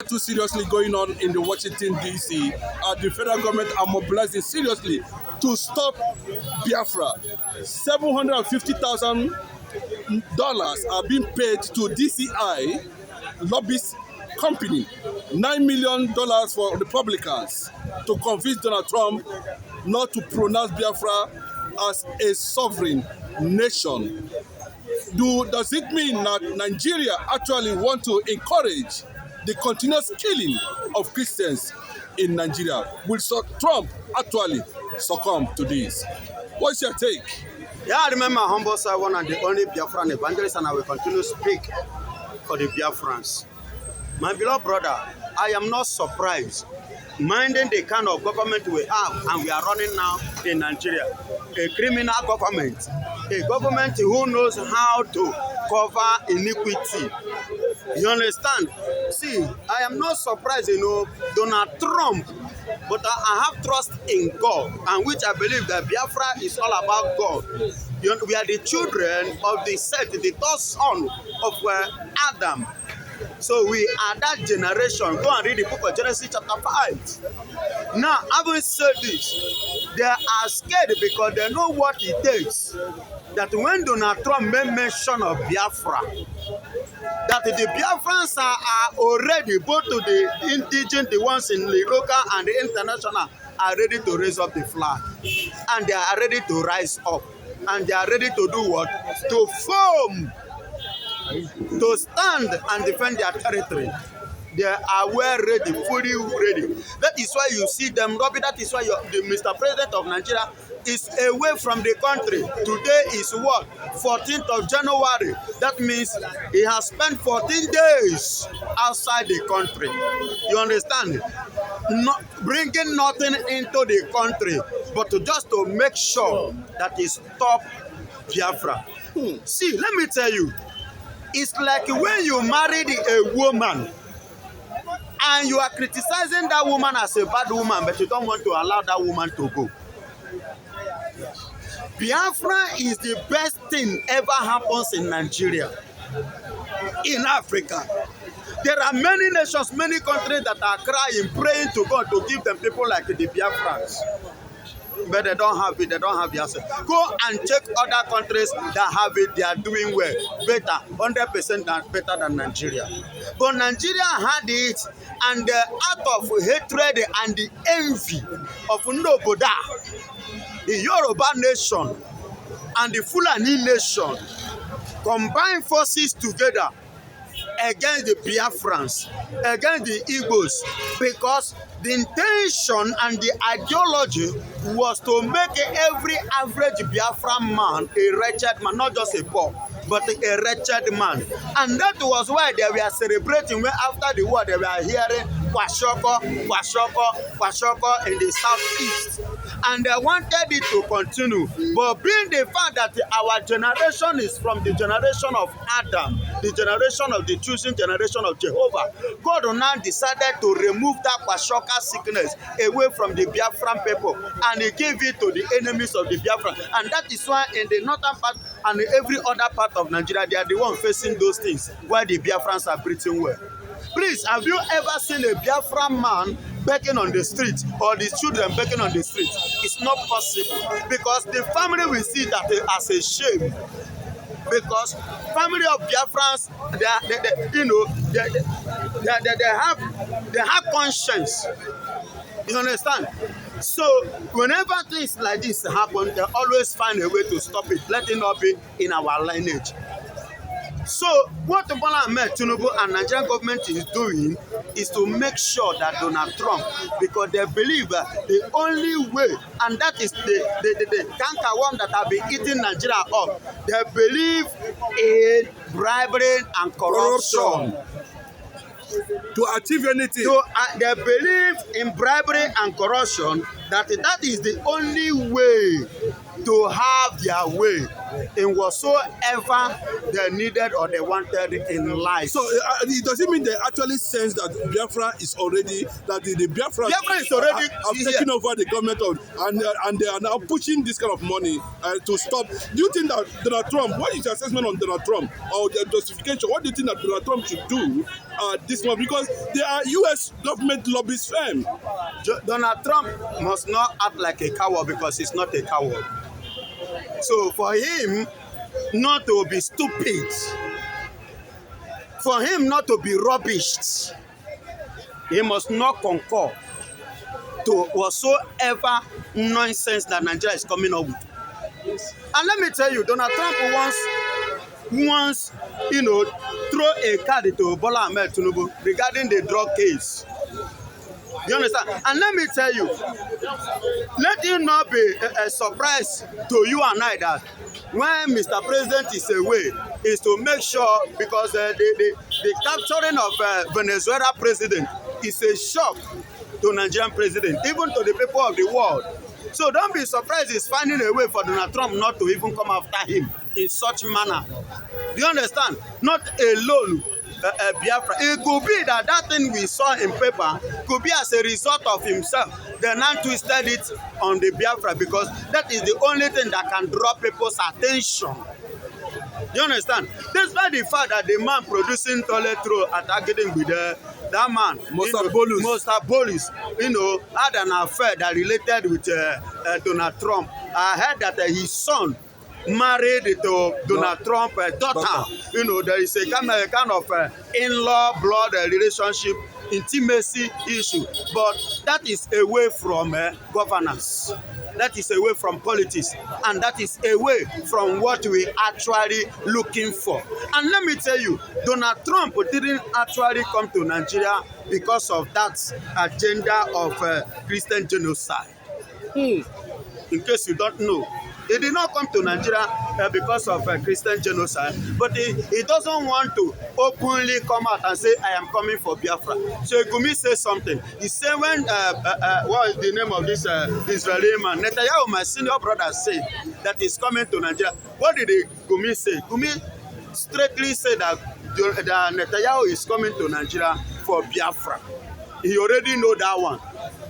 Too seriously going on in the Washington D.C. The federal government are mobilizing seriously to stop Biafra. $750,000 are being paid to DCI lobbyist company, $9 million for Republicans to convince Donald Trump not to pronounce Biafra as a sovereign nation. Does it mean that Nigeria actually want to encourage the continuous killing of Christians in Nigeria? Will Trump actually succumb to this? What's your take? Yeah, I remember humble side one and the only Biafran evangelist, and I will continue to speak for the Biafrans. My beloved brother, I am not surprised, minding the kind of government we have and we are running now in Nigeria. A criminal government, a government who knows how to cover iniquity. You understand? See, I am not surprised, Donald Trump, but I have trust in God, and which I believe that Biafra is all about God. We are the children of the Seth, the third son of Adam. So we are that generation. Go and read the book of Genesis chapter 5. Now, having said this, they are scared because they know what it takes. That when Donald Trump made mention of Biafra, that the Biafrans are already, both to the indigenous, the ones in the local and the international, are ready to raise up the flag. And they are ready to rise up. And they are ready to do what? To form, to stand and defend their territory. They are well ready, fully ready. That is why you see them, Robbie. That is why the Mr. President of Nigeria is away from the country. Today is what? 14th of January. That means he has spent 14 days outside the country. You understand? Not bringing nothing into the country, but just to make sure that he stop Biafra. See, let me tell you, it's like when you married a woman and you are criticizing that woman as a bad woman, but you don't want to allow that woman to go. Biafra is the best thing ever happens in Nigeria, in Africa. There are many nations, many countries that are crying, praying to God to give them people like the Biafrans. But they don't have it, they don't have the answer. Go and check other countries that have it, they are doing well, better, 100% better than Nigeria. But Nigeria had it, and out of hatred and the envy of Noboda, the Yoruba nation and the Fulani nation combined forces together against the Biafrans, against the Igbos, because the intention and the ideology was to make every average Biafran man a wretched man, not just a poor, but a wretched man. And that was why they were celebrating when after the war they were hearing Kwashoko, Kwashoko, Kwashoko in the southeast. And they wanted it to continue. But being the fact that our generation is from the generation of Adam, the generation of the choosing generation of Jehovah, God now decided to remove that Kwashoka sickness away from the Biafran people, and he gave it to the enemies of the Biafran. And that is why in the northern part and every other part of Nigeria, they are the ones facing those things, while the Biafrans are breathing well. Please, have you ever seen a Biafran man begging on the street, or the children begging on the street? It's not possible, because the family will see that as a shame. Because family of Biafrans, they have conscience. You understand? So whenever things like this happen, they always find a way to stop it. Let it not be in our lineage. So what Bola Ahmed Tinubu and Nigerian government is doing is to make sure that Donald Trump, because they believe the only way, and that is the cankerworm that have been eating Nigeria up, they believe in bribery and corruption. To achieve anything. So they believe in bribery and corruption, that is the only way to have their way. in whatsoever they needed or they wanted in life. So it doesn't mean they actually sense that Biafra is already, that the Biafra is already have taken over the government and they are now pushing this kind of money to stop. Do you think that Donald Trump, what is your assessment on Donald Trump or the justification? What do you think that Donald Trump should do this one? Because they are U.S. government lobbyist firm. Donald Trump must not act like a coward because he's not a coward. So for him not to be stupid, for him not to be rubbished, he must not concur to whatsoever nonsense that Nigeria is coming up with. And let me tell you, Donald Trump once throw a card to Bola Ahmed Tinubu regarding the drug case. You understand? And let me tell you, let it not be a surprise to you and I that when Mr. President is away, is to make sure, because the capturing of Venezuela president is a shock to Nigerian president, even to the people of the world. So don't be surprised he's finding a way for Donald Trump not to even come after him in such manner. Do you understand? Not alone. Biafra. It could be that thing we saw in paper could be as a result of himself. They now twisted it on the Biafra because that is the only thing that can draw people's attention. You understand? Despite the fact that the man producing toilet roll attacking with that man, Mr. Bolis, had an affair that related with Donald Trump. I heard that his son married to Donald Trump's daughter. There is a kind of in-law blood relationship, intimacy issue. But that is away from governance. That is away from politics. And that is away from what we actually looking for. And let me tell you, Donald Trump didn't actually come to Nigeria because of that agenda of Christian genocide. In case you don't know, he did not come to Nigeria because of Christian genocide, but he doesn't want to openly come out and say, I am coming for Biafra. So Gumi says something. He said when, what is the name of this Israeli man? Netanyahu, my senior brother, said that he's coming to Nigeria. What did Gumi say? Gumi straightly said that Netanyahu is coming to Nigeria for Biafra. He already know that one.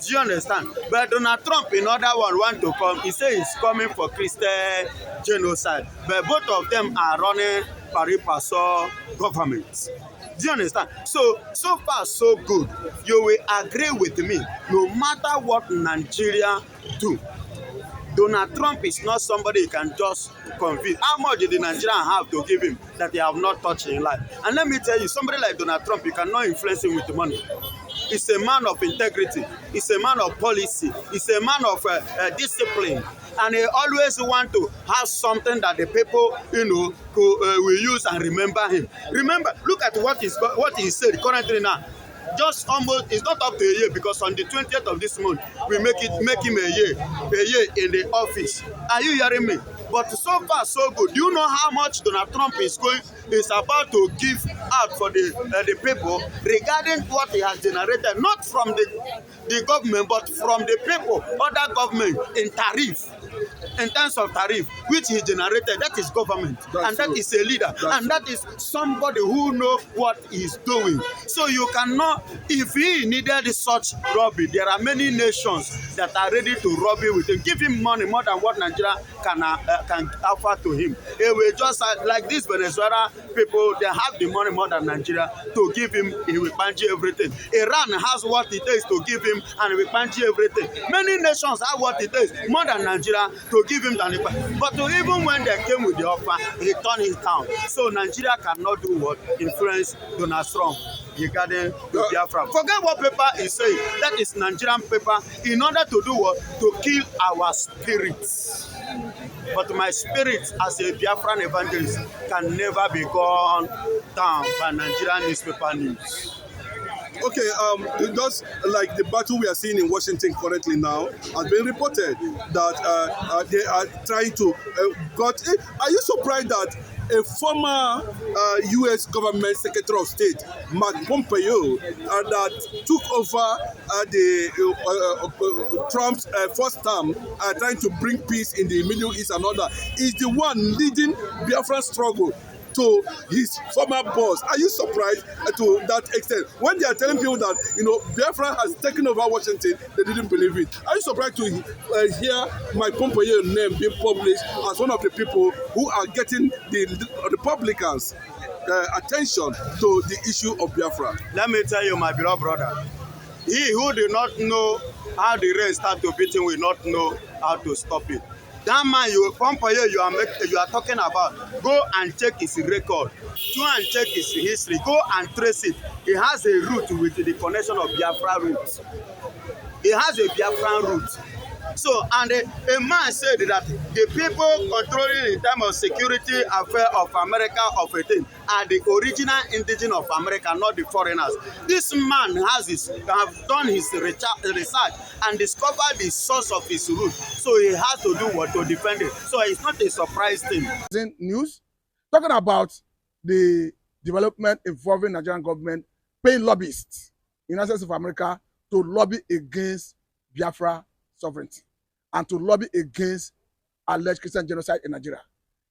Do you understand? But Donald Trump, in other one, want to come. He says he's coming for Christian genocide. But both of them are running pari passu governments. Do you understand? So far, so good. You will agree with me. No matter what Nigeria do, Donald Trump is not somebody you can just convince. How much did the Nigerian have to give him that they have not touched in life? And let me tell you, somebody like Donald Trump, you cannot influence him with the money. He's a man of integrity. He's a man of policy. He's a man of discipline. And he always want to have something that the people, will use and remember him. Remember, look at what he said currently now. Just almost, it's not up to a year because on the 20th of this month, we make him a year in the office. Are you hearing me? But so far, so good. Do you know how much Donald Trump is about to give out for the people regarding what he has generated, not from the government, but from the people, other government in tariff. In terms of tariff, which he generated, that is government. And that is a leader. And that is somebody who knows what he's doing. So you cannot, if he needed such robbery, there are many nations that are ready to rob him with him. Give him money more than what Nigeria can offer to him. He will just, like these Venezuela people, they have the money more than Nigeria to give him, he will punch everything. Iran has what it takes to give him and he will punch everything. Many nations have what it takes more than Nigeria to give him than the, but even when they came with the offer, he turned it down. So Nigeria cannot do what? Influence Donald Trump regarding the Biafra. Forget what paper is saying. That is Nigerian paper in order to do what? To kill our spirits. But my spirit as a Biafran evangelist can never be gone down by Nigerian newspaper news. Okay, just like the battle we are seeing in Washington currently now has been reported that they are trying to are you surprised that a former U.S. government Secretary of State, Mark Pompeo, that took over Trump's first term, trying to bring peace in the Middle East and all that, is the one leading Biafra struggle to his former boss? Are you surprised to that extent? When they are telling people that, Biafra has taken over Washington, they didn't believe it. Are you surprised to hear Mike Pompeo's name being published as one of the people who are getting the Republicans' attention to the issue of Biafra? Let me tell you, my beloved brother, he who did not know how the rain start to beat him will not know how to stop it. That man, Pompeo, you are talking about, go and check his record, go and check his history, go and trace it. He has a root with the connection of Biafra roots. He has a Biafran root. So, and a man said that the people controlling in terms of security affair of America of a thing are the original indigenous of America, not the foreigners. This man have done his research and discovered the source of his root. So he has to do what to defend it. So it's not a surprise thing. News talking about the development involving Nigerian government paying lobbyists in United States of America to lobby against Biafra sovereignty and to lobby against alleged Christian genocide in Nigeria.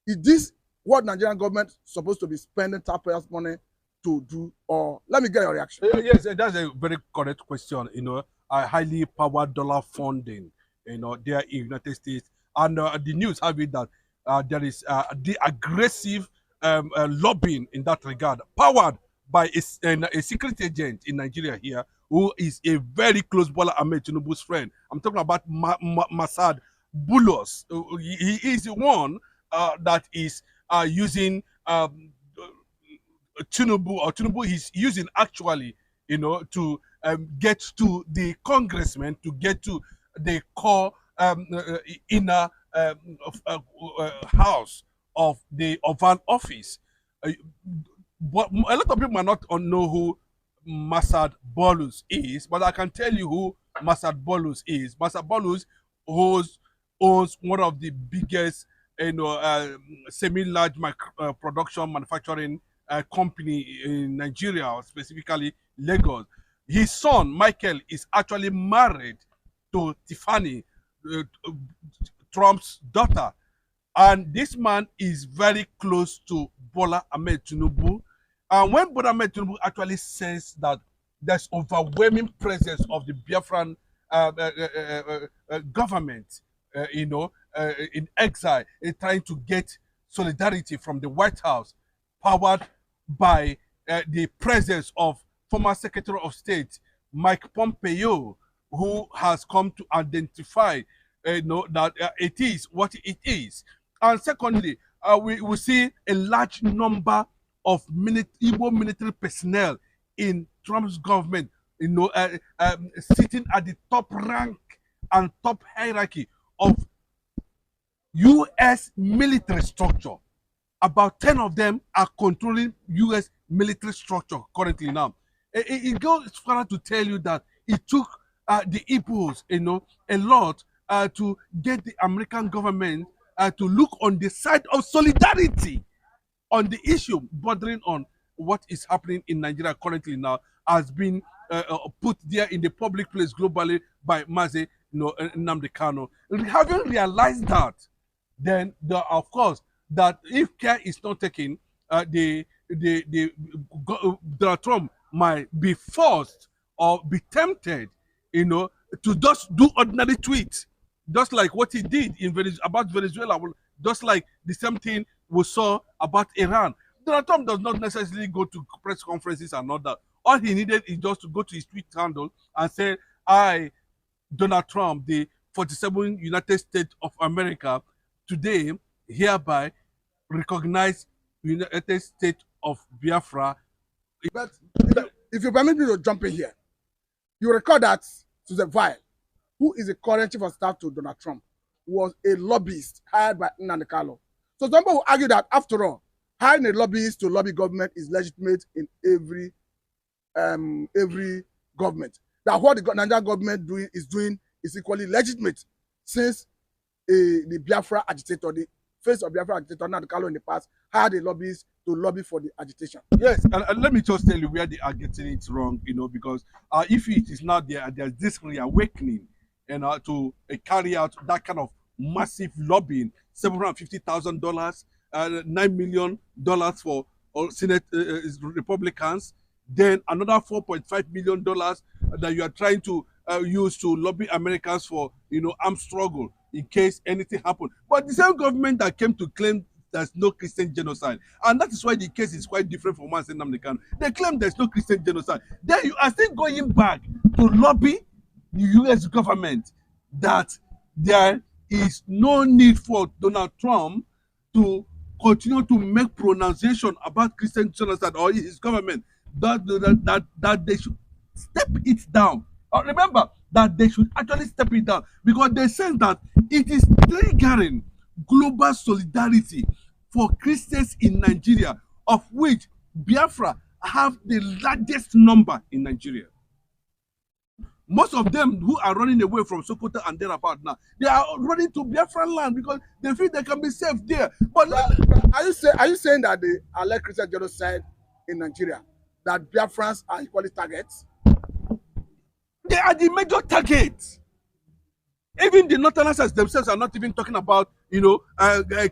Is this what Nigerian government supposed to be spending taxpayers' money to do? Or let me get your reaction. Yes, that's a very correct question. A highly powered dollar funding, there in United States, and the news have it that there is the aggressive lobbying in that regard, powered by a secret agent in Nigeria here, who is a very close Bola Ahmed Tinubu's friend. I'm talking about Masad Bulos. He is the one that is using Tinubu, or Tinubu is using actually, to get to the congressman, to get to the core inner house of an office. But a lot of people might not know who Masad Bolus is, but I can tell you who Masad Bolus is. Masad Bolus owns one of the biggest, semi-large production manufacturing company in Nigeria, specifically Lagos. His son Michael is actually married to Tiffany, Trump's daughter, and this man is very close to Bola Ahmed Tinubu. And when Bola Ahmed Tinubu actually says that there's overwhelming presence of the Biafran government, in exile, trying to get solidarity from the White House, powered by the presence of former Secretary of State Mike Pompeo, who has come to identify, that it is what it is. And secondly, we see a large number of Igbo military personnel in Trump's government, sitting at the top rank and top hierarchy of U.S. military structure. About 10 of them are controlling U.S. military structure currently now. It goes further to tell you that it took the Igbos, a lot to get the American government to look on the side of solidarity on the issue bordering on what is happening in Nigeria currently now, has been put there in the public place globally by Mazi Nnamdikanu. Having realized that, then of course that if care is not taken, Donald Trump might be forced or be tempted, to just do ordinary tweets, just like what he did about Venezuela, just like the same thing we saw about Iran. Donald Trump does not necessarily go to press conferences and all that. All he needed is just to go to his tweet handle and say, I, Donald Trump, the 47th United States of America, today hereby recognize United States of Biafra. But if you permit me to jump in here, you recall that Susan Weil, who is the current chief of staff to Donald Trump, was a lobbyist hired by nnamdikanu. So some people will argue that, after all, hiring a lobbyist to lobby government is legitimate in every every government. That what the Nigerian government doing is equally legitimate, since the Biafra agitator, the face of Biafra agitator, nnamdikanu, in the past had a lobbyist to lobby for the agitation. Yes, and let me just tell you where they are getting it wrong, because if it is not there, there's this reawakening, to carry out that kind of massive lobbying, $750,000, $9 million for all Senate Republicans, then another $4.5 million that you are trying to use to lobby Americans for, armed struggle in case anything happened. But the same government that came to claim there's no Christian genocide, and that is why the case is quite different from one nnamdikanu. They claim there's no Christian genocide. Then you are still going back to lobby the U.S. government that there is no need for Donald Trump to continue to make pronunciation about Christian genocide, or his government, that they should step it down. Remember that they should actually step it down, because they say that it is triggering global solidarity for Christians in Nigeria, of which Biafra have the largest number in Nigeria. Most of them who are running away from Sokoto and thereabout now, they are running to Biafra land because they feel they can be safe there. But are you saying that the alleged Christian genocide in Nigeria, that Biafrans are equally targets? They are the major targets. Even the Northerners themselves are not even talking about,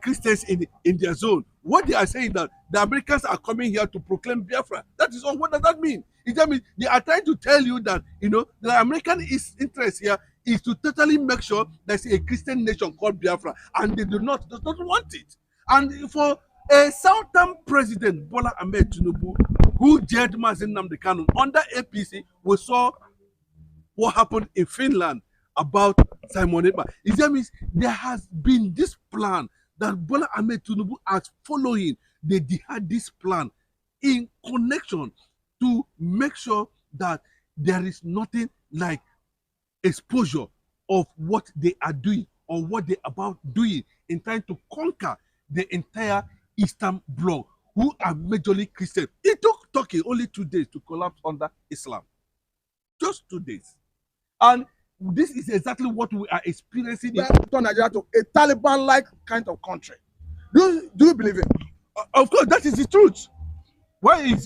Christians in their zone. What they are saying that the Americans are coming here to proclaim Biafra. That is all. What does that mean? It means they are trying to tell you that, the American interest here is to totally make sure there's a Christian nation called Biafra, and they does not want it. And for a Southern president, Bola Ahmed Tinubu, who jailed nnamdikanu under APC, we saw what happened in Finland about simonekpa. It means there has been this plan that Bola Ahmed Tinubu is following the jihadist plan in connection to make sure that there is nothing like exposure of what they are doing or what they are about doing in trying to conquer the entire Eastern Bloc, who are majorly Christian. It took Turkey only 2 days to collapse under Islam. Just 2 days. And this is exactly what we are experiencing in Nigeria to a Taliban-like kind of country. Do you believe it? Of course, that is the truth. Why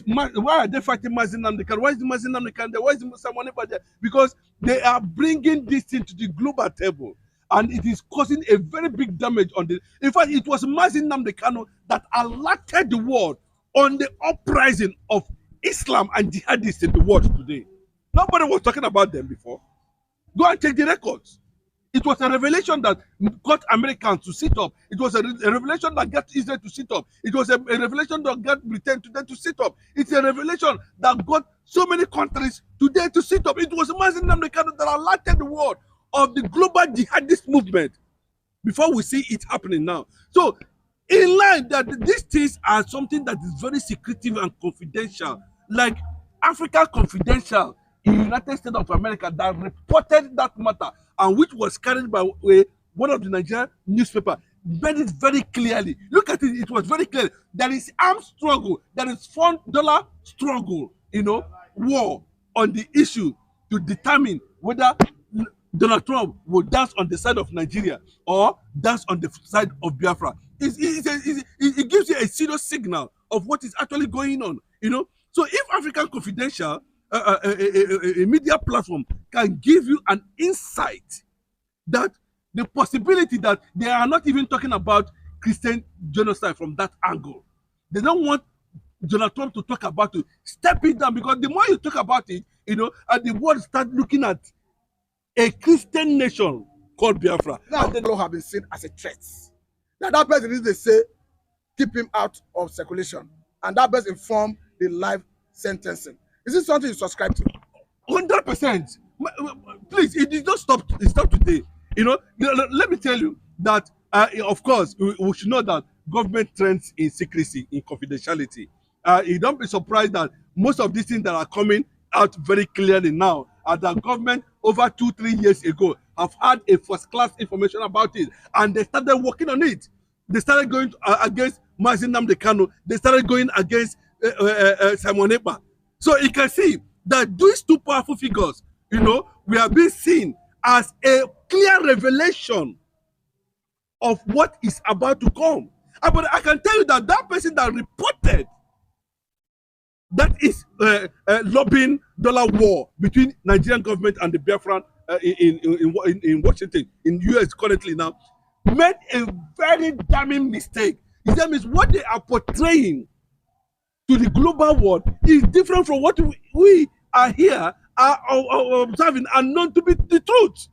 are they fighting nnamdikanu? Why is the nnamdikanu there? Why is the simonekpa there? Because they are bringing this thing to the global table, and it is causing a very big damage on the. In fact, it was nnamdikanu that alerted the world on the uprising of Islam and jihadists in the world today. Nobody was talking about them before. Go and check the records. It was a revelation that got Americans to sit up. It was a revelation that got Israel to sit up. It was a revelation that got Britain to sit up. It's a revelation that got so many countries today to sit up. It was nnamdikanu that alerted the world of the global jihadist movement before we see it happening now. So, in line that these things are something that is very secretive and confidential, like Africa Confidential in the United States of America that reported that matter, and which was carried by one of the Nigerian newspapers, made it very clearly. Look at it, it was very clear. There is armed struggle, there is $4 struggle, war on the issue to determine whether Donald Trump will dance on the side of Nigeria or dance on the side of Biafra. It gives you a serious signal of what is actually going on, So if African Confidential, a media platform, can give you an insight that the possibility that they are not even talking about Christian genocide from that angle. They don't want Donald Trump to talk about it. Step it down, because the more you talk about it, and the world start looking at a Christian nation called Biafra. Now the law have been seen as a threat. Now that person is, they say, keep him out of circulation, and that best inform the life sentencing. Is this something you subscribe to? 100%. Please, it did not stop. It stopped today. Let me tell you that, of course, we should know that government trends in secrecy, in confidentiality. You don't be surprised that most of these things that are coming out very clearly now are that government over 2-3 years ago have had a first-class information about it, and they started working on it. They started going against nnamdikanu. They started going against simonekpa. So you can see that these two powerful figures, you know, we are being seen as a clear revelation of what is about to come. But I can tell you that that person that reported that is lobbying dollar war between Nigerian government and the Biafran in Washington, in US currently now, made a very damning mistake. That means what they are portraying to the global world is different from what we are here are observing and known to be the truth.